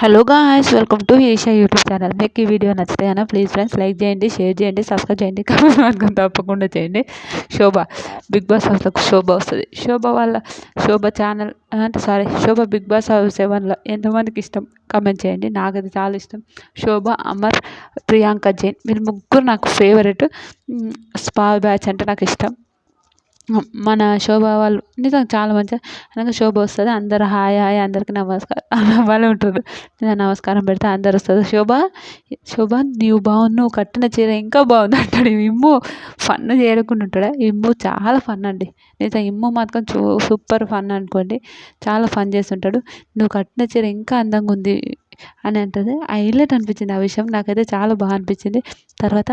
Hello guys, welcome to Eesha YouTube channel. మీకు ఈ video నచ్చితే కనుక ప్లీజ్ ఫ్రెండ్స్ లైక్ చేయండి, షేర్ చేయండి, సబ్స్క్రైబ్ చేయండి, కామెంట్ మాత్రం తప్పకుండా చేయండి. శోభ బిగ్ బాస్ హౌస్లోకి శోభ వస్తుంది. Shobha channel Shobha Bigg Boss house 7లో ఎంతమందికి ఇష్టం కామెంట్ చేయండి. నాకైతే చాలా ఇష్టం. శోభ, అమర్, ప్రియాంక జైన్ వీళ్ళు ముగ్గురు నాకు ఫేవరెట్. స్పా బ్యాచ్ అంటే నాకు ఇష్టం. మన శోభ వాళ్ళు నిజంగా చాలా మంచిగా అనగా శోభ వస్తుంది, అందరు హాయ్ హాయ్ అందరికీ నమస్కారం వాళ్ళే ఉంటారు. నేను నమస్కారం పెడితే అందరు వస్తారు. శోభ నీవు బాగున్నావు, నువ్వు కట్టిన చీర ఇంకా బాగుంది అంటాడు. ఇమ్ము ఫన్ చేయకుండా ఉంటాడా? ఇమ్ము చాలా ఫన్ అండి. నిజంగా ఇమ్ము మాత్రం సూపర్ ఫన్ అనుకోండి. చాలా ఫన్ చేస్తుంటాడు. నువ్వు కట్టిన చీర ఇంకా అందంగా ఉంది అని అంటది. హైలైట్ అనిపించింది ఆ విషయం. నాకైతే చాలా బాగా అనిపించింది. తర్వాత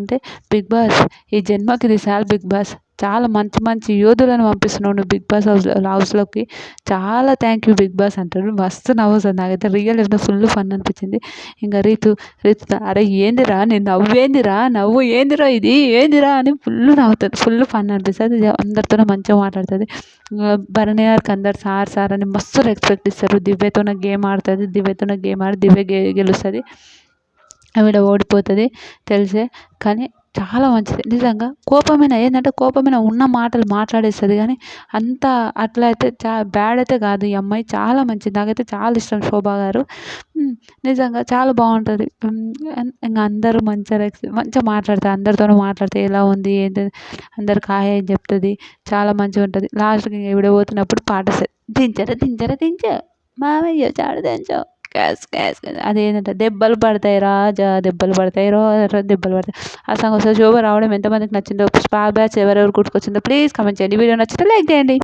అంటే బిగ్ బాస్ ఈ జన్మకి ఇది చాలు. బిగ్ బాస్ చాలా మంచి మంచి యోధులను పంపిస్తున్నావు నువ్వు బిగ్ బాస్ హౌస్లోకి. చాలా థ్యాంక్ యూ బిగ్ బాస్ అంటాడు. మస్తు నవ్వుతుంది. నాకైతే రియల్ ఫుల్ ఫన్ అనిపించింది. ఇంకా రీతు అరే ఏందిరా నీ నవ్వు ఏందిరా ఇది ఏందిరా అని ఫుల్ నవ్వుతుంది. ఫుల్ ఫన్ అనిపిస్తుంది. అందరితోనే మంచిగా మాట్లాడుతుంది. భరణి గారికి అందరు సార్ అని మస్తు రెస్పెక్ట్ ఇస్తారు. దివ్యతోనే గేమ్ ఆడుతుంది. గేమ్ ఆడి దివ్య గెలుస్తుంది. ఆవిడ ఓడిపోతుంది తెలిసే. కానీ చాలా మంచిది నిజంగా. కోపమైన ఉన్న మాటలు మాట్లాడేస్తుంది. కానీ అంత అట్లా అయితే బ్యాడ్ అయితే కాదు. ఈ అమ్మాయి చాలా మంచిది. నాకైతే చాలా ఇష్టం శోభ గారు. నిజంగా చాలా బాగుంటుంది. ఇంకా అందరూ మంచిగా మాట్లాడుతుంది. అందరితోనూ మాట్లాడితే ఎలా ఉంది ఏంటి అందరికి హాయ్ అని చెప్తుంది. చాలా మంచిగా ఉంటుంది. లాస్ట్కి ఈవిడ పోతున్నప్పుడు పాట దించ మామయ్య చాడు దించో క్యాస్ అదేంటంటే దెబ్బలు పడతాయి రాజా దెబ్బలు పడతాయి ఆ సాంగ్ వస్తుంది. శోభ రావడం ఎంతమందికి నచ్చిందో, స్పా బ్యాచ్ ఎవరెవరు గుర్తుకొచ్చిందో ప్లీజ్ కామెంట్ చేయండి. వీడియో నచ్చితే లైక్ చేయండి.